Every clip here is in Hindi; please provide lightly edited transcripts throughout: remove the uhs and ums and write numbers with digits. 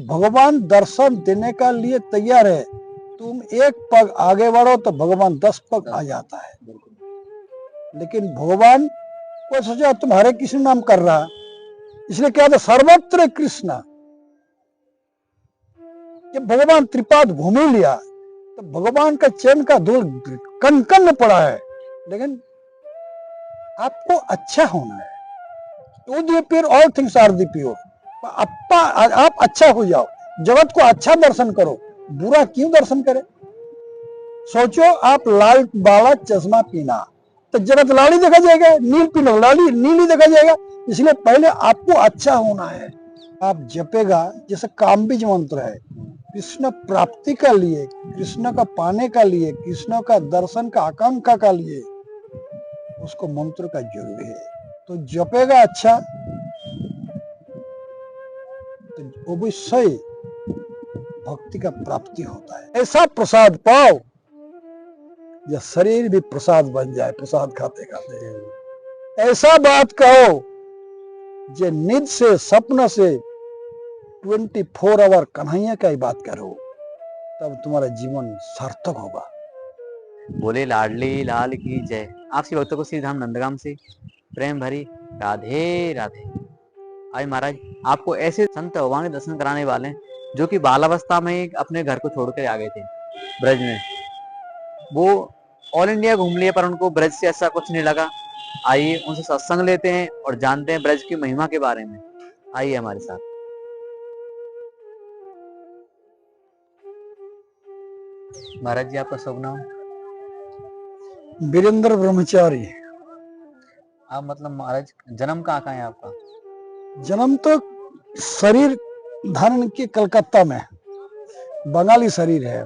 भगवान दर्शन देने का लिए तैयार है। तुम एक पग आगे बढ़ो तो भगवान 10 पग आ जाता है। लेकिन भगवान को सोचा तुम हरे कृष्ण नाम कर रहा, इसलिए क्या था सर्वत्र कृष्ण। जब भगवान त्रिपाद भूमि लिया तो भगवान का चरण का धूल कण कण में पड़ा है। लेकिन आपको अच्छा होना है। To the pure all things are the pure. आप अच्छा हो जाओ, जगत को अच्छा दर्शन करो, बुरा क्यों दर्शन करे। सोचो आप लाल वाला चश्मा पीना तो जगत लाल ही देखा जाएगा, नील पीना लाली नील ही देखा जाएगा। इसलिए पहले आपको अच्छा होना है। आप जपेगा, जैसे कामबीज मंत्र है, कृष्ण प्राप्ति का लिए, कृष्ण का पाने का लिए, कृष्ण का दर्शन का आकांक्षा का लिए उसको मंत्र का जरूरी है। तो जपेगा अच्छा तो अवश्य भक्ति का प्राप्ति होता है। ऐसा प्रसाद पाओ या शरीर भी प्रसाद बन जाए, प्रसाद खाते खाते। ऐसा बात कहो जे निद से सपना से 24 आवर कन्हैया का ही बात करो, तब तुम्हारा जीवन सार्थक होगा। बोले लाडली लाल की जय। आपसी भक्तों को श्री धाम नंदगाम से प्रेम भरी राधे राधे। आज महाराज आपको ऐसे संत भगवान के दर्शन कराने वाले हैं जो कि बालावस्था में अपने घर को छोड़कर आ गए थे ब्रज में। वो ऑल इंडिया घूम लिए पर उनको ब्रज से ऐसा कुछ नहीं लगा। आइए उनसे सत्संग लेते हैं और जानते हैं ब्रज की महिमा के बारे में। आइए हमारे साथ। महाराज जी आपका शुभ नाम? वीरेंद्र ब्रह्मचारी। आप मतलब महाराज जन्म कहाँ है आपका? जन्म तो शरीर धारण के कलकत्ता में, बंगाली शरीर है।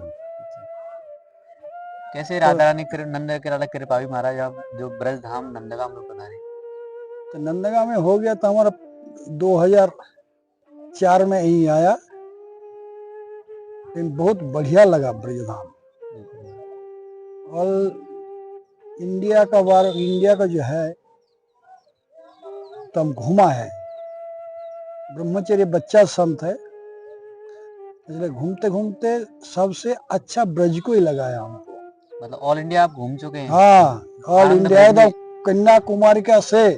कैसे राधा रानी नंद किराला कृपा भी महाराज आप जो ब्रज धाम नंदगाम में पधारे? तो नंदगांव में हो गया था हमारा 2004 में ही आया, लेकिन बहुत बढ़िया लगा ब्रजधाम। ऑल इंडिया का जो है तम घूमा है। ब्रह्मचर्य बच्चा संत है, इसलिए घूमते घूमते सबसे अच्छा ब्रज को ही लगाया हमको। मतलब ऑल इंडिया आप घूम चुके हैं? हाँ, ऑल इंडिया एकदम कन्याकुमारी का से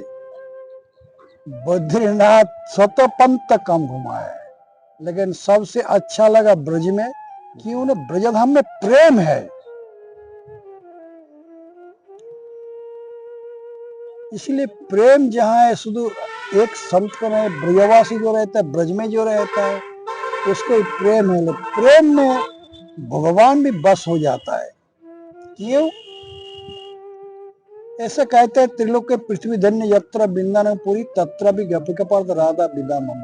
बद्रीनाथ सतोपंत तक हम घुमा है। लेकिन सबसे अच्छा लगा ब्रज में, कि उन्हें ब्रजधाम में प्रेम है। इसलिए प्रेम जहाँ है, शुद्ध एक संत का नहीं, ब्रजवासी जो रहता है, ब्रज में जो रहता है उसको ही प्रेम है। प्रेम में भगवान भी बस हो जाता है। क्यों ऐसे कहते हैं, त्रिलोक के पृथ्वी धन्य यत्र वृंदावनपुरी तत्र भी गपिकपार्थ राधा विदा मम।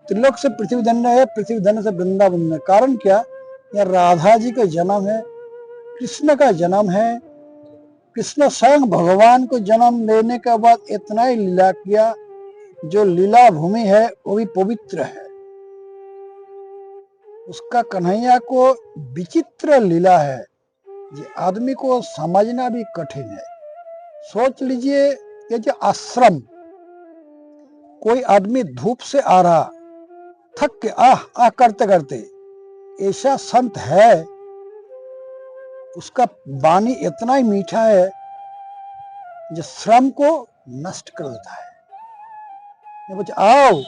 त्रिलोक से पृथ्वी धन्य है, पृथ्वी धन्य से वृंदावन है। कारण क्या, यह राधा जी का जन्म है, कृष्ण का जन्म है। कृष्ण स्वयं भगवान को जन्म लेने के बाद इतना ही लीला किया, जो लीला भूमि है वो भी पवित्र है। उसका कन्हैया को विचित्र लीला है, ये आदमी को समझना भी कठिन है। सोच लीजिए, ये जो आश्रम, कोई आदमी धूप से आ रहा, थक के आह आह करते करते, ऐसा संत है, उसका वाणी इतना ही मीठा है जो श्रम को नष्ट कर देता है। ये बोले आओ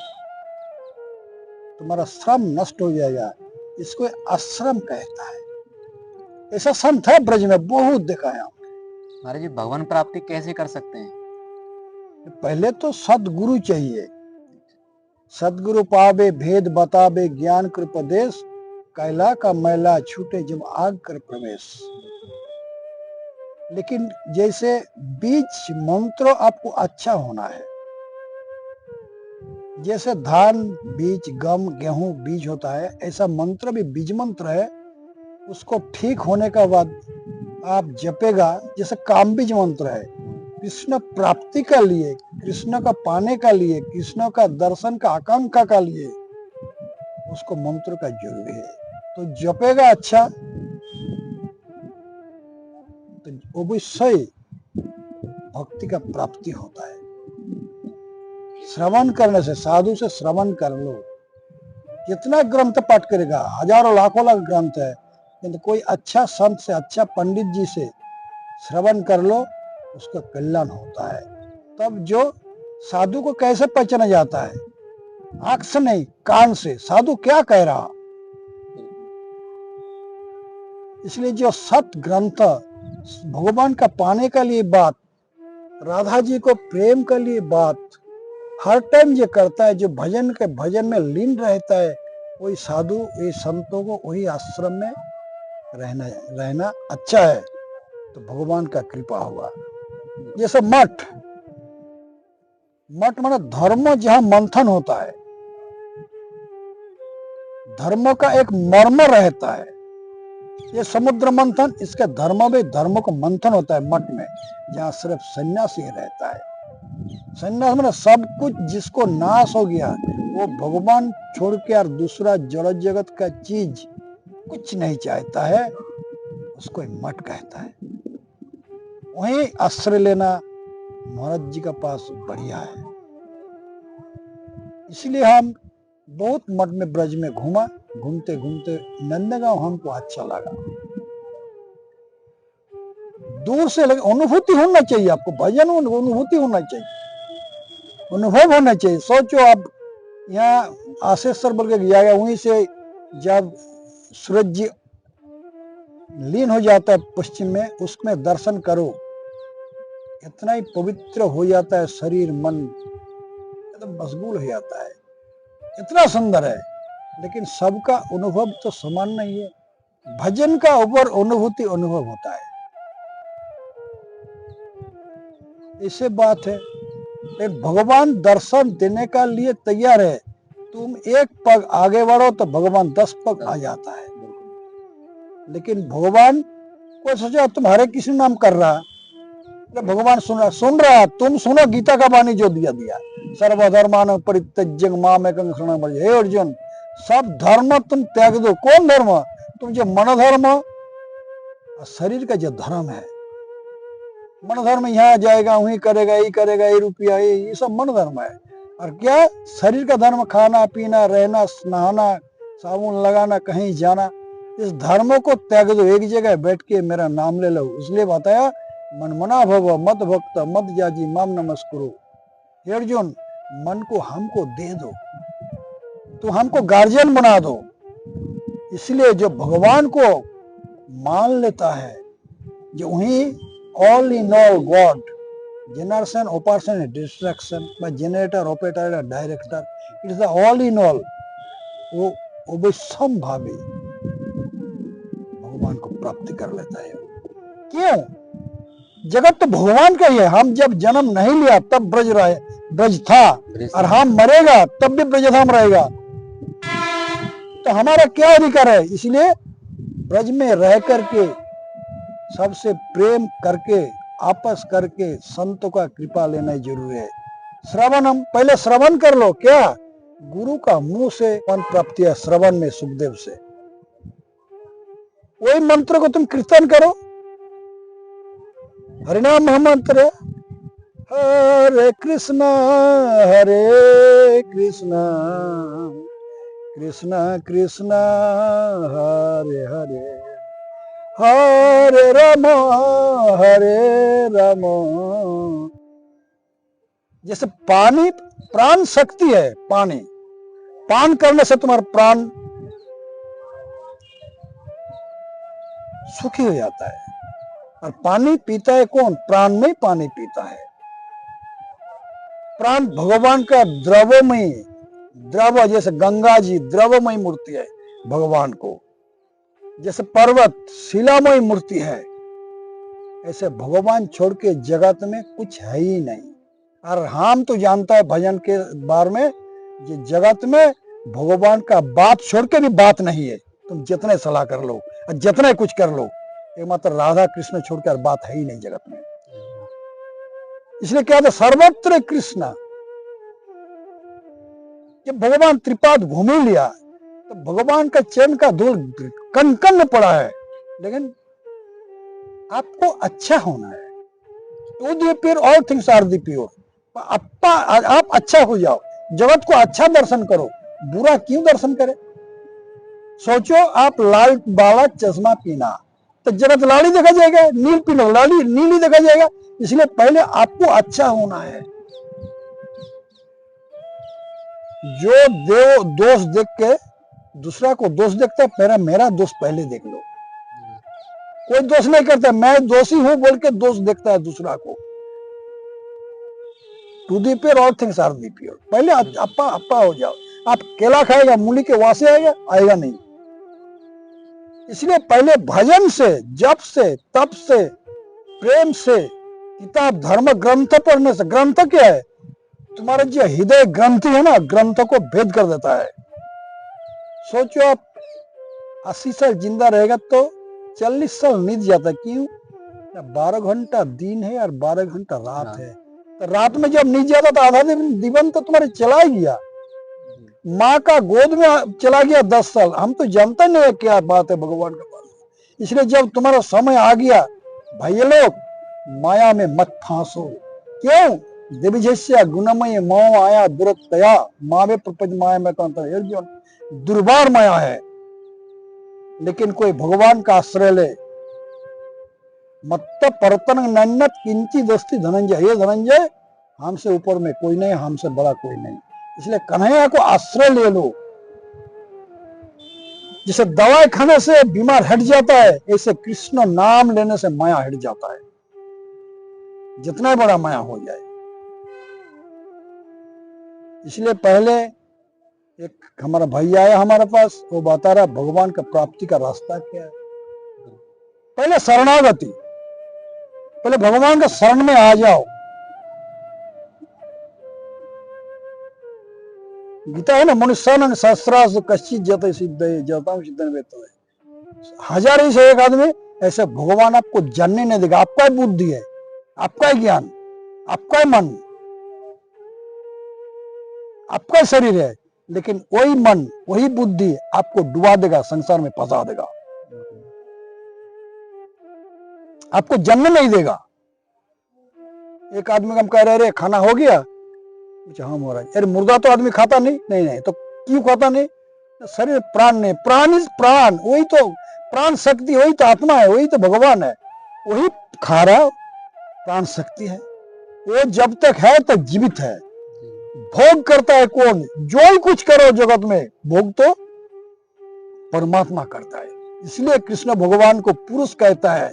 तुम्हारा श्रम नष्ट हो जाएगा, इसको आश्रम कहता है। ऐसा संत है ब्रज में, बहुत देखा है। महाराज जी भगवान प्राप्ति कैसे कर सकते हैं? पहले तो सदगुरु चाहिए। सदगुरु पावे भेद बतावे ज्ञान कृपदेश, कैला का मैला छूटे जब आग कर प्रवेश। लेकिन जैसे बीज मंत्र आपको अच्छा होना है, जैसे धान बीज, गम गेहूं बीज होता है, ऐसा मंत्र भी बीज मंत्र है। उसको ठीक होने के बाद आप जपेगा, जैसे कामबीज मंत्र है, कृष्ण प्राप्ति का लिए, कृष्ण का पाने का लिए, कृष्ण का दर्शन का आकांक्षा का लिए उसको मंत्र का जरूरी है। तो जपेगा अच्छा तो अवश्य भक्ति का प्राप्ति होता है। श्रवण करने से, साधु से श्रवण कर लो, कितना ग्रंथ पाठ करेगा, हजारों लाखों लाख ग्रंथ है, किंतु कोई अच्छा संत से, अच्छा पंडित जी से श्रवण कर लो, उसका कल्याण होता है। तब जो साधु को कैसे पहचाना जाता है, आंख से नहीं, कान से, साधु क्या कह रहा। इसलिए जो सत ग्रंथ भगवान का पाने के लिए बात, राधा जी को प्रेम के लिए बात हर टाइम जो करता है, जो भजन में लीन रहता है, वही साधु, वही संतों को वही आश्रम में रहना अच्छा है, तो भगवान का कृपा होगा। जैसे मठ माने धर्म जहां मंथन होता है, धर्म का एक मर्म रहता है। ये समुद्र मंथन, इसके धर्म में धर्म का मंथन होता है मठ में, जहां सिर्फ सन्यासी रहता है। सन्यास में सब कुछ जिसको नाश हो गया, वो भगवान छोड़ के और दूसरा जड़ जगत का चीज कुछ नहीं चाहता है, उसको मठ कहता है। वहीं आश्रय लेना महाराज जी का पास बढ़िया है। इसलिए हम बहुत मठ में, ब्रज में घूमा, घूमते घूमते नंदगांव हमको अच्छा लगा। दूर से लगे, अनुभूति होना चाहिए आपको, भजन अनुभूति होना चाहिए, अनुभव होना चाहिए। सोचो आप यहाँ आशेश्वर बोल के गया, वहीं से जब सूरज जी लीन हो जाता है पश्चिम में, उसमें दर्शन करो, इतना ही पवित्र हो जाता है शरीर मन, एकदम मशगूल हो जाता है, इतना सुंदर है। लेकिन सबका अनुभव तो समान नहीं है, भजन का ऊपर अनुभूति अनुभव होता है, ऐसे बात है। लेकिन भगवान दर्शन देने का लिए तैयार है, तुम एक पग आगे बढ़ो तो भगवान 10 पग आ जाता है। लेकिन भगवान को सोचा तुम हरे कृष्ण नाम कर रहा, भगवान सुन रहा, तुम सुनो गीता का वाणी जो दिया, सर्वधर्मान परित्यज्य मामेकं शरणं व्रज। हे अर्जुन, सब धर्म तुम त्याग दो। कौन धर्म? तुम जो मन धर्म और शरीर का जो धर्म है, मन धर्म यहाँ जाएगा, वहीं करेगा, यही करेगा, ये रुपया, ये सब मन धर्म है। और क्या शरीर का धर्म? खाना पीना, रहना, नहाना, साबुन लगाना, कहीं जाना। इस धर्मों को त्याग दो, एक जगह बैठ के मेरा नाम ले लो। इसलिए बताया, मन मना भव मत भक्त मत जाजी माम नमस्कुरु। हे अर्जुन, मन को हमको दे दो, तो हमको गार्जियन बना दो। इसलिए जो भगवान को मान लेता है, जो वही all in all God, generation operation distraction, generator operator director, it is the all in all, वो समभावी भगवान को प्राप्त कर लेता है। क्यों? जगत तो भगवान का ही है। हम जब जन्म नहीं लिया तब ब्रज था, और हम मरेगा तब भी ब्रजधाम रहेगा, तो हमारा क्या अधिकार है? इसलिए ब्रज में रह करके, सबसे प्रेम करके, आपस करके संतों का कृपा लेना जरूरी है। श्रवण, हम पहले श्रवण कर लो। क्या? गुरु का मुंह से प्राप्ति है, श्रवण में सुखदेव से। वही मंत्र को तुम कीर्तन करो, हरिनाम महामंत्र, हरे कृष्णा कृष्णा कृष्णा हरे हरे, हरे राम जैसे पानी प्राण शक्ति है, पानी पान करने से तुम्हारा प्राण सुखी हो जाता है। और पानी पीता है कौन? प्राण में पानी पीता है। प्राण भगवान का द्रवमय, द्रव जैसे गंगा जी द्रवमय मूर्ति है भगवान को, जैसे पर्वत शिलामय मूर्ति है, ऐसे भगवान छोड़ के जगत में कुछ है ही नहीं। और हम तो जानता है भजन के बारे में, ये जगत में भगवान का बात छोड़ के भी बात नहीं है। तुम जितने सलाह कर लो और जितने कुछ कर लो, एक मात्र राधा कृष्ण छोड़कर बात है ही नहीं जगत में। इसलिए क्या था, सर्वत्र कृष्ण। जब भगवान त्रिपाद घूमी लिया, तो भगवान का चरण का धूल कन कन में पड़ा है। लेकिन आपको अच्छा होना है, to the pure all things are the pure. आप अच्छा हो जाओ, जगत को अच्छा दर्शन करो, बुरा क्यों दर्शन करे? सोचो आप लाल वाला चश्मा पीना तो जरा तो लाल ही देखा जाएगा, नील पीना लाली नील ही देखा जाएगा। इसलिए पहले आपको अच्छा होना है। जो दोष देख के दूसरा को दोष देखता है, मेरा दोष पहले देख लो। कोई दोष नहीं करता, मैं दोषी हूं बोल के दोष देखता है दूसरा को। To the pure all things are the pure. पहले अपा अपा हो जाओ। आप केला खाएगा मूली के वासे आएगा? आएगा नहीं। इसलिए पहले भजन से, जप से, तप से, प्रेम से, किताब धर्म ग्रंथ पढ़ने से। ग्रंथ क्या है? तुम्हारा जो हृदय ग्रंथि है ना, ग्रंथ को भेद कर देता है। सोचो आप 80 साल जिंदा रहेगा तो 40 साल नींद जाता है। क्यों? 12 घंटा दिन है और 12 घंटा रात है। तो रात में जब नींद जाता तो आधा जीवन तो तुम्हारे चला ही गया। माँ का गोद में चला गया 10 साल। हम तो जानते नहीं है क्या बात है भगवान के पास। इसलिए जब तुम्हारा समय आ गया, भाई लोग माया में मत फांसो। क्यों? दिव्यस्य गुणमय मोह आया दुरतया मावे प्रपंच माया में अर्जुन। दुर्बार माया है, लेकिन कोई भगवान का आश्रय ले। मत्त परतन नन्नत किंची दोस्ती धनंजय। हे धनंजय, हमसे ऊपर में कोई नहीं, हमसे बड़ा कोई नहीं। इसलिए कन्हैया को आश्रय ले लो। जैसे दवाई खाने से बीमार हट जाता है, ऐसे कृष्ण नाम लेने से माया हट जाता है, जितना बड़ा माया हो जाए। इसलिए पहले एक हमारा भाई आया हमारे पास, वो बता रहा भगवान का प्राप्ति का रास्ता क्या है। पहले शरणागति, पहले भगवान का शरण में आ जाओ। गीता है ना, मनुष्य सहस्रास कश्चित जत सिद्ध जता सिद्ध। हजार ही से एक आदमी ऐसे भगवान आपको जानने नहीं देगा। आपका ही बुद्धि है, आपका ही ज्ञान, आपका ही मन, आपका ही शरीर है, लेकिन वही मन वही बुद्धि आपको डुबा देगा, संसार में फंसा देगा, आपको जानने नहीं देगा। एक आदमी हम कह रहे खाना हो गया? हाँ महाराज। अरे मुर्गा तो आदमी खाता नहीं। नहीं नहीं, तो क्यों खाता नहीं? शरीर प्राण नहीं। प्राण इज प्राण, वही तो प्राण शक्ति, वही तो आत्मा है, वही तो भगवान है, वही खा रहा प्राण शक्ति है। वो जब तक है तक जीवित है। भोग करता है कौन? जो ही कुछ करो जगत में, भोग तो परमात्मा करता है। इसलिए कृष्ण भगवान को पुरुष कहता है।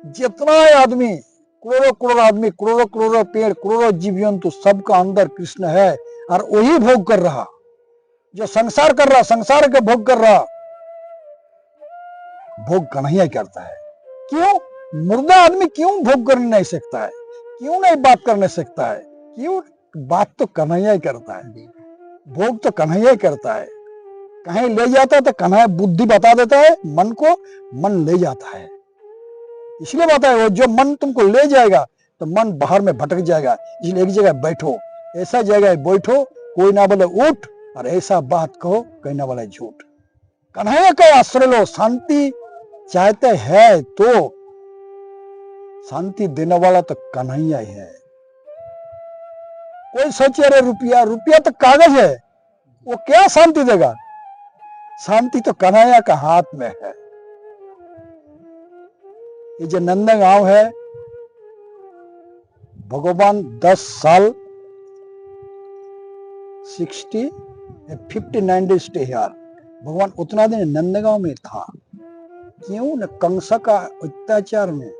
जितना आदमी, करोड़ों करोड़ आदमी, करोड़ों करोड़ों पेड़, करोड़ों जीव जंतु, सबका अंदर कृष्ण है और वही भोग कर रहा। जो संसार कर रहा, संसार के भोग कर रहा, भोग कन्हैया करता है। क्यों? मुर्दा आदमी क्यों भोग कर नहीं सकता है? क्यों नहीं बात करने सकता है? क्यों? बात तो कन्हैया ही करता है, भोग तो कन्हैया ही करता है। कहीं ले जाता है तो कन्हैया बुद्धि बता देता है, मन को मन ले जाता है। इसलिए बताया वो जो मन तुमको ले जाएगा तो मन बाहर में भटक जाएगा। इसलिए एक जगह बैठो, ऐसा जगह बैठो कोई ना बोले उठ, और ऐसा बात कहो कोई ना बोले झूठ। कन्हैया का आश्रय लो। शांति चाहते हैं तो शांति देने वाला तो कन्हैया ही है। कोई सोचे अरे रुपया, रुपया तो कागज है, वो क्या शांति देगा? शांति तो कन्हैया का हाथ में है। ये जो नंदगांव है, भगवान 10 साल 59 डेज स्टे हियर। भगवान उतना दिन नंदगांव में था। क्यों? न कंस का अत्याचार में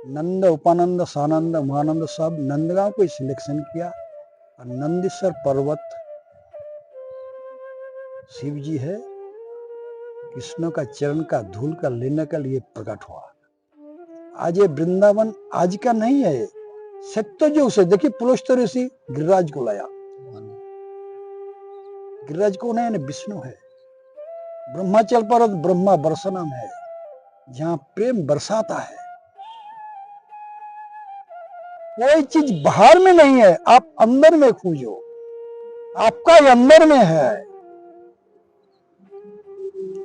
नंद, उपानंद, सानंद, महानंद सब नंदगांव को सिलेक्शन किया। और नंदीश्वर पर्वत शिव जी है, कृष्ण का चरण का धूल का लेने के लिए प्रकट हुआ। आज ये वृंदावन आज का नहीं है, सत्ययुग से। देखिए पुलस्त्य ऋषि गिरिराज को लाया। गिरिराज कौन है? विष्णु है। ब्रह्माचल पर्वत ब्रह्मा बरसनाम है, जहां प्रेम बरसाता है। कोई चीज बाहर में नहीं है, आप अंदर में खोजो, आपका ये अंदर में है।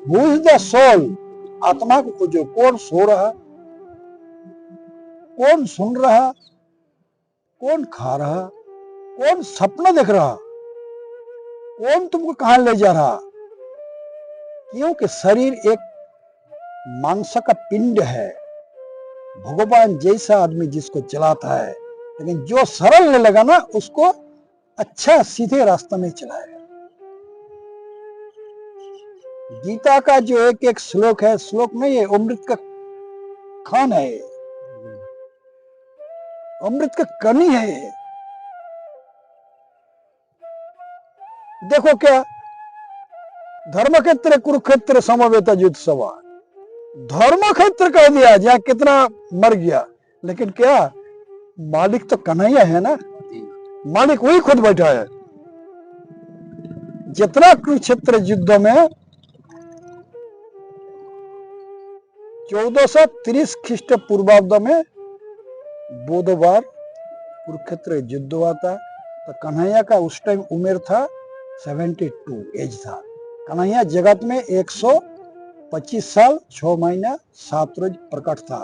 Who is the soul? आत्मा को खोजो। कौन सो रहा, कौन सुन रहा, कौन खा रहा, कौन सपना देख रहा, कौन तुमको कहां ले जा रहा? क्योंकि शरीर एक मांस का पिंड है। भगवान जैसा आदमी जिसको चलाता है, लेकिन जो सरल नहीं लगा ना उसको अच्छा सीधे रास्ते में चलाएगा। गीता का जो एक एक श्लोक है, श्लोक नहीं है, अमृत का खान है, अमृत का कनी है। देखो क्या धर्म क्षेत्र कुरुक्षेत्र समवेत युद्ध सभा, धर्म क्षेत्र कह दिया जहां कितना मर गया, लेकिन क्या मालिक तो कन्हैया है ना, मालिक वही खुद बैठा है। जितना कुरुक्षेत्र युद्ध में 1430 ख्रीष्ट पूर्वाब्द में बुधवार कुरुक्षेत्र युद्ध हुआ था, तो कन्हैया का उस टाइम उम्र था 72 एज था। कन्हैया जगत में 125 साल 6 महीना 7 रोज प्रकट था,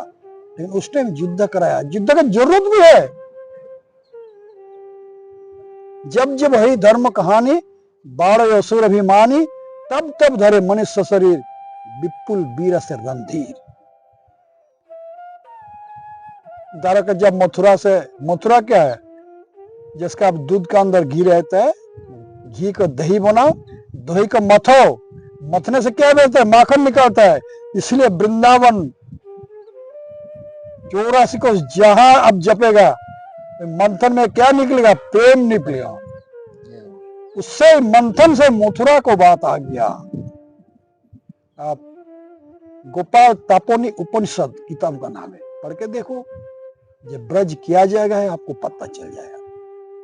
लेकिन उस टाइम युद्ध कराया। युद्ध का जरूरत भी है। जब जब हरि धर्म कहानी बाढ़ असुर अभिमानी, तब तब धरे मनुष्य शरीर विपुल वीर से रणधीर। द्वारका जब मथुरा क्या है, जिसका अब दूध का अंदर घी रहता है, घी को दही बनाओ, दही को मथो, मथने से क्या रहता है, माखन निकलता है। इसलिए वृंदावन 84 को जहां अब जपेगा, मंथन में क्या निकलेगा, प्रेम निकलेगा। उससे मंथन से मथुरा को बात आ गया। आप गोपाल तापोनी उपनिषद किताब का नाम है, पढ़ के देखो। जब ब्रज किया जाएगा है आपको पता चल जाएगा।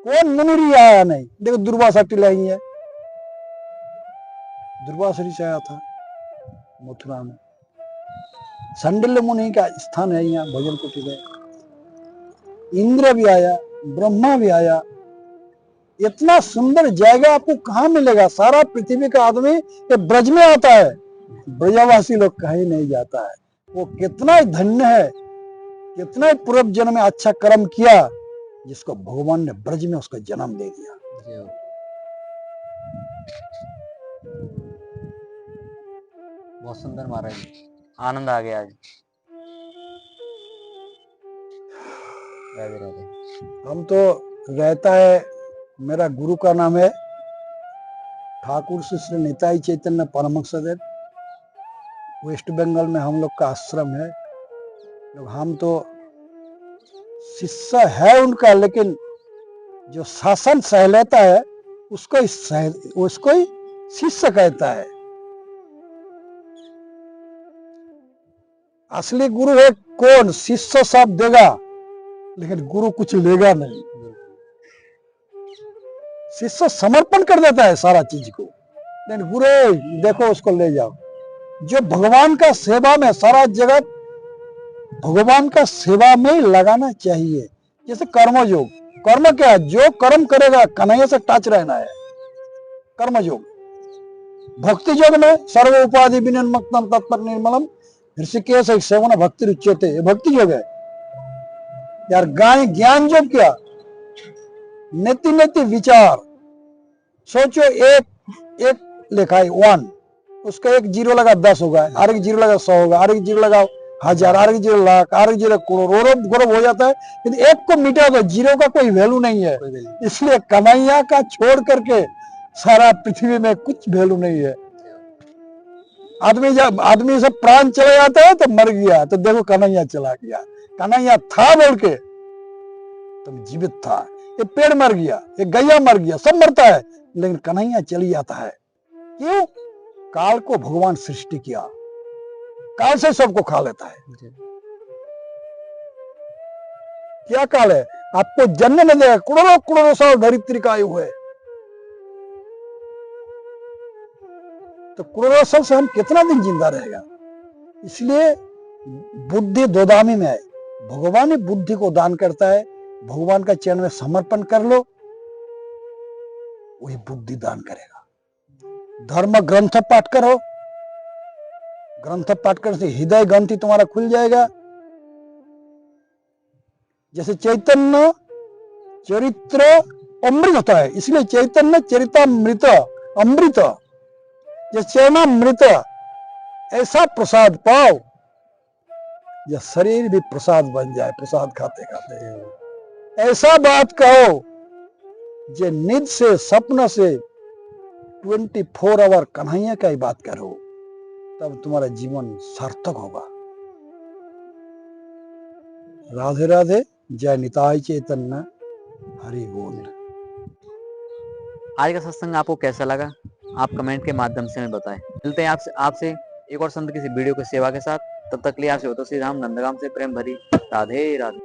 कौन मुनि आया नहीं, देखो दुर्वासा टिलाई है, दुर्वासा ऋषि आया था मथुरा में। संडिल्य मुनि का स्थान है यहाँ भजन कुटी में। इंद्र भी आया, ब्रह्मा भी आया। इतना सुंदर जगह आपको कहाँ मिलेगा? सारा पृथ्वी का आदमी ये ब्रज में आता है, ब्रजवासी लोग कहीं नहीं जाता है। वो कितना ही धन्य है, कितना ही पूर्व जन्म में अच्छा कर्म किया, जिसको भगवान ने ब्रज में उसको जन्म दे दिया। बहुत सुंदर महाराज, आनंद आ गया आज। राधे राधे। हम तो रहता है, मेरा गुरु का नाम है ठाकुर श्री निताई चैतन्य परमहंसदेव। वेस्ट बंगाल में हम लोग का आश्रम है। हम तो शिष्य है उनका, लेकिन जो शासन सह लेता है उसको ही शिष्य कहता है। असली गुरु है कौन? शिष्य सब देगा, लेकिन गुरु कुछ लेगा नहीं। शिष्य समर्पण कर देता है सारा चीज को, लेकिन गुरु देखो उसको ले जाओ। जो भगवान का सेवा में, सारा जगत भगवान का सेवा में लगाना चाहिए। जैसे कर्मयोग, कर्म क्या है? जो कर्म करेगा कन्हैया से टच रहना है, कर्मयोग। भक्ति योग में सर्व उपाधि विनिर्मुक्तम तत्पर निर्मलम ऋषिकेश सेवन भक्ति रुच्यते, ये भक्ति योग है यार। ज्ञान योग क्या? नेति नेति विचार। सोचो एक लिखा है 1, उसका एक जीरो लगा 10 होगा, और एक जीरो लगा 100 होगा, और एक जीरो लगा 1000, और एक जीरो लाख, और एक जीरो करोड़ हो जाता है। लेकिन एक को मिटा दो, जीरो का कोई वैल्यू नहीं है। इसलिए कन्हैया का छोड़ करके सारा पृथ्वी में कुछ वैल्यू नहीं है। जब आदमी से प्राण चला जाता है तो मर गया, तो देखो कन्हैया चला गया। कन्हैया था बोल के तुम जीवित था। ये पेड़ मर गया, ये गैया मर गया, सब मरता है, लेकिन कन्हैया चली जाता है। क्यों? काल को भगवान सृष्टि किया, काल से सबको खा लेता है। क्या काल है? आपको जन्म नहीं देगा, करोड़ों करोड़ों साल धरित्री का आयु है, तो करोड़ों साल से हम कितना दिन जिंदा रहेगा? इसलिए बुद्धि दोदामी में है। भगवान ही बुद्धि को दान करता है। भगवान का चरण में समर्पण कर लो, वही बुद्धि दान करेगा। धर्म ग्रंथ पाठ करो, ग्रंथ पाठ करने से हृदय ग्रंथि तुम्हारा खुल जाएगा। जैसे चैतन्य चरित्र अमृत होता है, इसलिए चैतन्य चरितामृत अमृत, ये चरणामृत, ऐसा प्रसाद पाओ यह शरीर भी प्रसाद बन जाए प्रसाद खाते खाते। ऐसा बात कहो जे निद से सपना से 24 आवर कन्हैया का ही बात करो, तब तुम्हारा जीवन सार्थक होगा। राधे राधे, जय निताई चैतन्य, हरि बोल। आज का सत्संग आपको कैसा लगा आप कमेंट के माध्यम से हमें बताएं। मिलते हैं आपसे एक और संत किसी वीडियो की सेवा के साथ। तब तक के लिए आपसे हो तो श्री राम नंदगाम से प्रेम भरी राधे राधे।